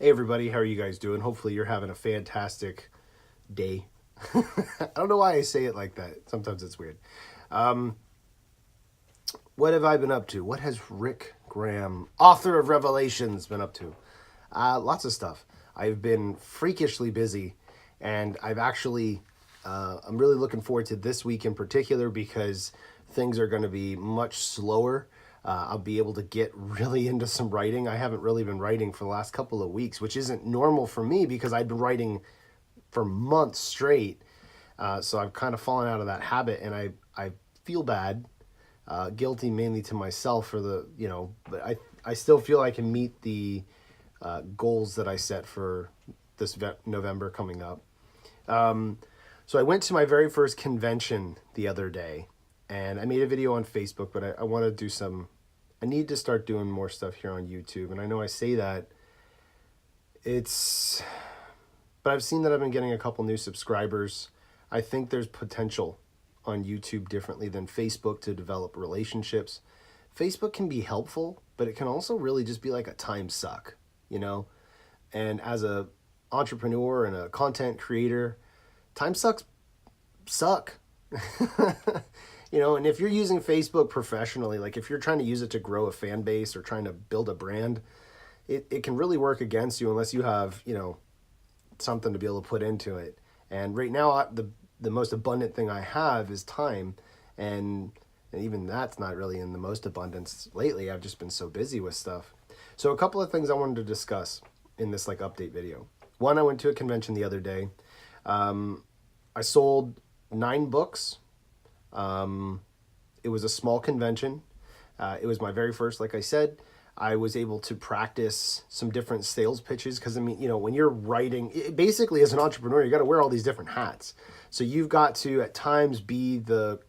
Hey everybody, how are you guys doing? Hopefully you're having a fantastic day. I don't know why I say it like that. Sometimes it's weird. Um, what have I been up to? What has Rick Graham, author of Revelations, been up to? Lots of stuff. I've been freakishly busy, and I'm really looking forward to this week in particular because things are going to be much slower. I'll be able to get really into some writing. I haven't really been writing for the last couple of weeks, which isn't normal for me because I've been writing for months straight. So I've kind of fallen out of that habit, and I feel bad, guilty mainly to myself for but I still feel I can meet the goals that I set for this November coming up. So I went to my very first convention the other day, and I made a video on Facebook, but I want to do I need to start doing more stuff here on YouTube. And I know I say that, it's, but I've seen that I've been getting a couple new subscribers. I think there's potential on YouTube differently than Facebook to develop relationships. Facebook can be helpful, but it can also really just be like a time suck, you know? And as a entrepreneur and a content creator, time suck. And if you're using Facebook professionally, like if you're trying to use it to grow a fan base or trying to build a brand, it can really work against you unless you have, something to be able to put into it. And right now, the most abundant thing I have is time. And even that's not really in the most abundance lately. I've just been so busy with stuff. So a couple of things I wanted to discuss in this like update video. One, I went to a convention the other day. I sold 9 books. It was a small convention. It was my very first, like I said. I was able to practice some different sales pitches because, when you're writing, basically as an entrepreneur, you got to wear all these different hats. So you've got to, at times, be the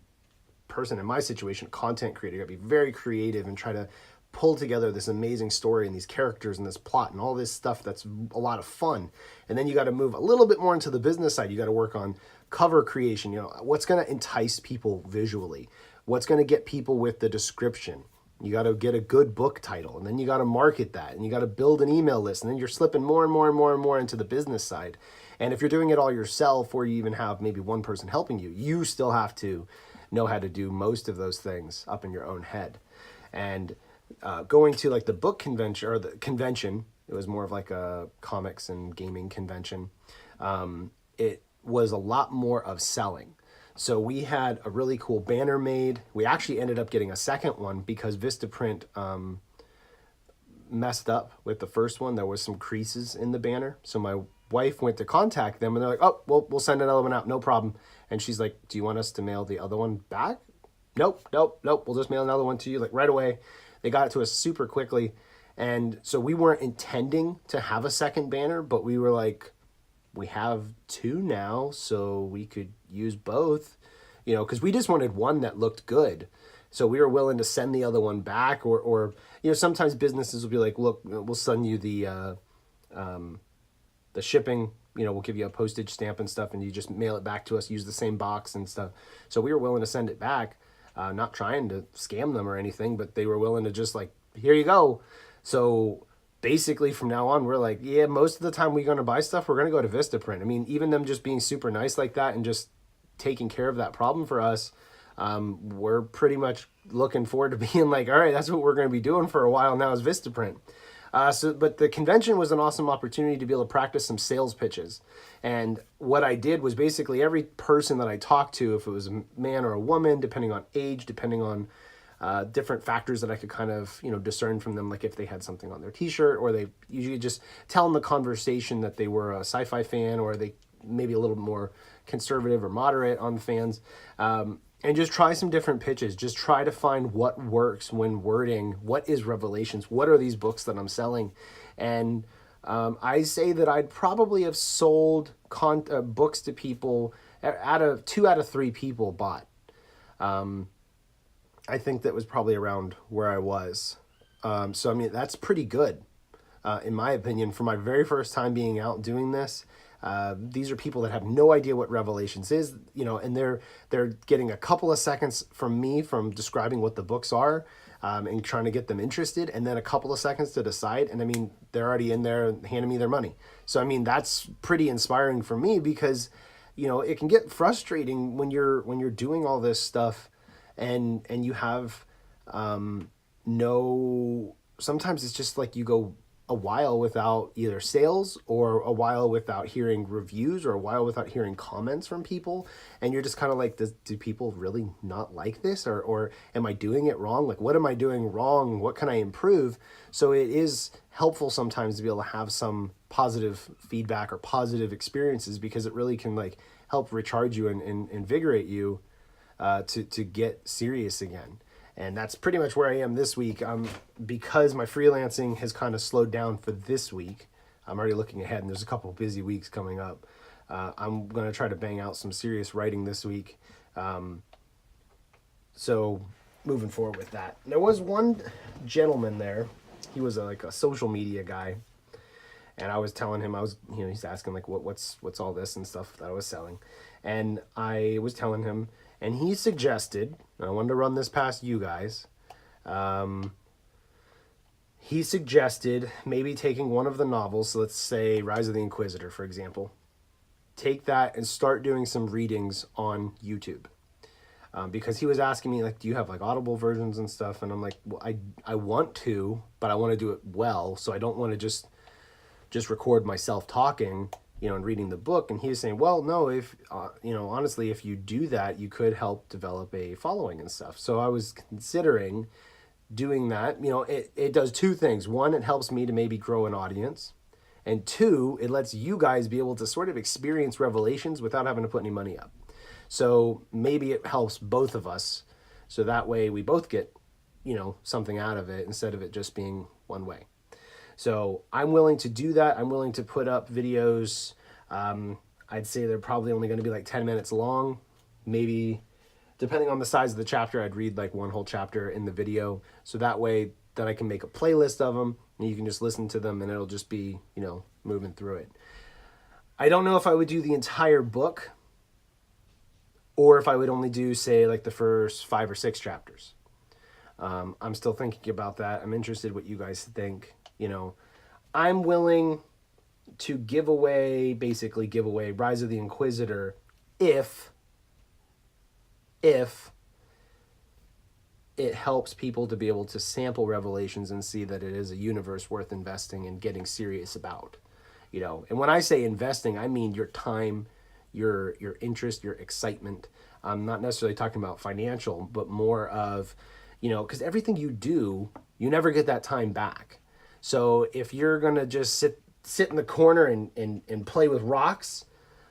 person, in my situation, content creator. You got to be very creative and try to pull together this amazing story and these characters and this plot and all this stuff that's a lot of fun. And then you got to move a little bit more into the business side. You got to work on cover creation, what's going to entice people visually, what's going to get people with the description. You got to get a good book title, and then you got to market that, and you got to build an email list, and then you're slipping more and more and more and more into the business side. And if you're doing it all yourself, or you even have maybe one person helping you, you still have to know how to do most of those things up in your own head. And going to like the book convention, or the convention, it was more of like a comics and gaming convention. It was a lot more of selling. So we had a really cool banner made. We actually ended up getting a second one because Vistaprint messed up with the first one. There was some creases in the banner. So my wife went to contact them, and they're like, oh, well, we'll send another one out. No problem. And she's like, do you want us to mail the other one back? Nope. We'll just mail another one to you like right away. They got it to us super quickly. And so we weren't intending to have a second banner, but we were like, we have 2 now, so we could use both, because we just wanted one that looked good. So we were willing to send the other one back, or sometimes businesses will be like, look, we'll send you the shipping, we'll give you a postage stamp and stuff, and you just mail it back to us, use the same box and stuff. So we were willing to send it back, not trying to scam them or anything, but they were willing to just like, here you go. So basically from now on, we're like, yeah, most of the time we're going to buy stuff, we're going to go to Vistaprint. Even them just being super nice like that and just taking care of that problem for us, we're pretty much looking forward to being like, all right, that's what we're going to be doing for a while now is Vistaprint. But the convention was an awesome opportunity to be able to practice some sales pitches. And what I did was basically every person that I talked to, if it was a man or a woman, depending on age, depending on different factors that I could kind of, discern from them, like if they had something on their t-shirt, or they usually just tell in the conversation that they were a sci-fi fan, or they maybe a little more conservative or moderate on the fans, and just try some different pitches. Just try to find what works when wording, what is Revelations, what are these books that I'm selling. And I say that I'd probably have sold books to people, 2 out of 3 people bought. I think that was probably around where I was. So that's pretty good, in my opinion, for my very first time being out doing this. These are people that have no idea what Revelations is, and they're getting a couple of seconds from me from describing what the books are. and trying to get them interested, and then a couple of seconds to decide. And I mean, they're already in there handing me their money. So I mean, that's pretty inspiring for me, because it can get frustrating when you're doing all this stuff, and you have no, sometimes it's just like you go a while without either sales, or a while without hearing reviews, or a while without hearing comments from people, and you're just kind of like, do people really not like this, or am I doing it wrong? Like, what am I doing wrong? What can I improve? So it is helpful sometimes to be able to have some positive feedback or positive experiences, because it really can like help recharge you and invigorate you to get serious again. And that's pretty much where I am this week. Because my freelancing has kind of slowed down for this week, I'm already looking ahead, and there's a couple of busy weeks coming up. I'm going to try to bang out some serious writing this week. So moving forward with that. There was one gentleman there. He was like a social media guy. And I was telling him, he's asking like, what's all this and stuff that I was selling. And I was telling him, and he suggested, I wanted to run this past you guys. He suggested maybe taking one of the novels, so let's say Rise of the Inquisitor, for example. Take that and start doing some readings on YouTube. Because he was asking me, like, do you have like Audible versions and stuff? And I'm like, well, I want to, but I want to do it well. So I don't want to just record myself talking, and reading the book. And he was saying, well, no, if, honestly, if you do that, you could help develop a following and stuff. So I was considering doing that. It does two things. One, it helps me to maybe grow an audience. And two, it lets you guys be able to sort of experience Revelations without having to put any money up. So maybe it helps both of us. So that way we both get, something out of it, instead of it just being one way. So I'm willing to do that. I'm willing to put up videos. I'd say they're probably only going to be like 10 minutes long. Maybe, depending on the size of the chapter, I'd read like one whole chapter in the video. So that way that I can make a playlist of them, and you can just listen to them, and it'll just be, moving through it. I don't know if I would do the entire book, or if I would only do, say, like the first 5 or 6 chapters. I'm still thinking about that. I'm interested what you guys think. I'm willing to basically give away Rise of the Inquisitor if it helps people to be able to sample Revelations and see that it is a universe worth investing and getting serious about. And when I say investing, I mean your time, your interest, your excitement. I'm not necessarily talking about financial, but more of, because everything you do, you never get that time back. So if you're going to just sit in the corner and play with rocks,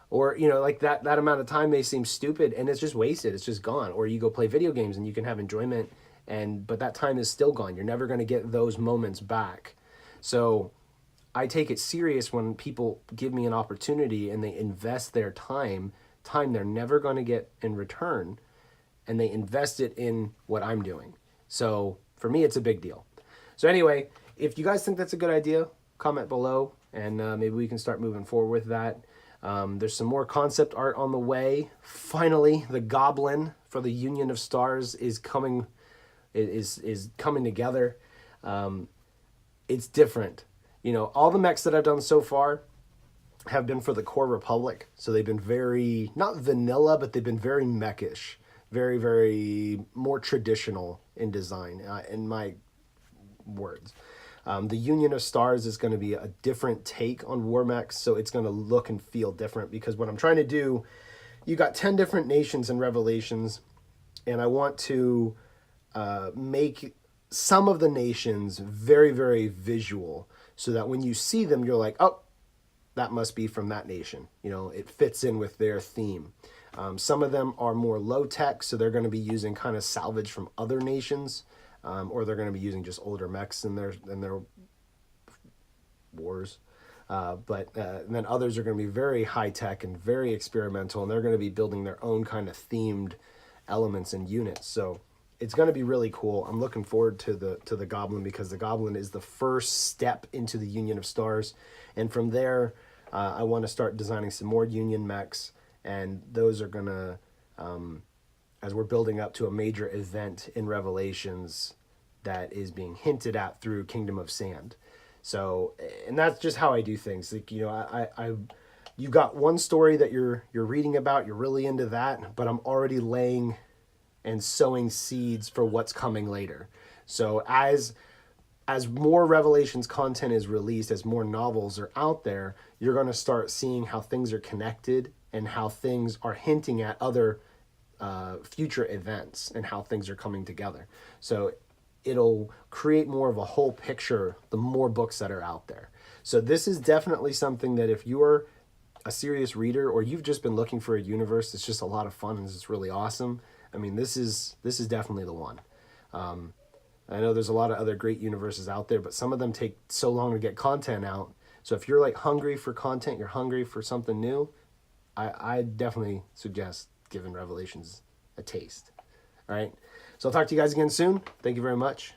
or, like that amount of time may seem stupid, and it's just wasted. It's just gone. Or you go play video games and you can have enjoyment, but that time is still gone. You're never going to get those moments back. So I take it serious when people give me an opportunity and they invest their time they're never going to get in return, and they invest it in what I'm doing. So for me, it's a big deal. So anyway, if you guys think that's a good idea, comment below, and maybe we can start moving forward with that. There's some more concept art on the way. Finally, the Goblin for the Union of Stars is coming together. It's different. All the mechs that I've done so far have been for the Core Republic. So they've been very, not vanilla, but they've been very mechish. Very, very more traditional in design, in my words. The Union of Stars is going to be a different take on war mechs, so it's going to look and feel different, because what I'm trying to do, you got 10 different nations in Revelations, and I want to make some of the nations very, very visual, so that when you see them, you're like, oh, that must be from that nation. It fits in with their theme. Some of them are more low tech, so they're going to be using kind of salvage from other nations, or they're going to be using just older mechs in their wars. But then others are going to be very high tech and very experimental, and they're going to be building their own kind of themed elements and units. So it's going to be really cool. I'm looking forward to the Goblin, because the Goblin is the first step into the Union of Stars, and from there, I want to start designing some more Union mechs. And those are going to, as we're building up to a major event in Revelations, that is being hinted at through Kingdom of Sand. So, and that's just how I do things. Like, you know, you got one story that you're reading about, you're really into that, but I'm already laying and sowing seeds for what's coming later. So as more Revelations content is released, as more novels are out there, you're going to start seeing how things are connected and how things are hinting at other future events and how things are coming together. So it'll create more of a whole picture the more books that are out there. So this is definitely something that if you're a serious reader or you've just been looking for a universe that's just a lot of fun and it's really awesome, I mean, this is definitely the one. I know there's a lot of other great universes out there, but some of them take so long to get content out. So if you're like hungry for content, you're hungry for something new, I definitely suggest giving Revelations a taste. All right. So I'll talk to you guys again soon. Thank you very much.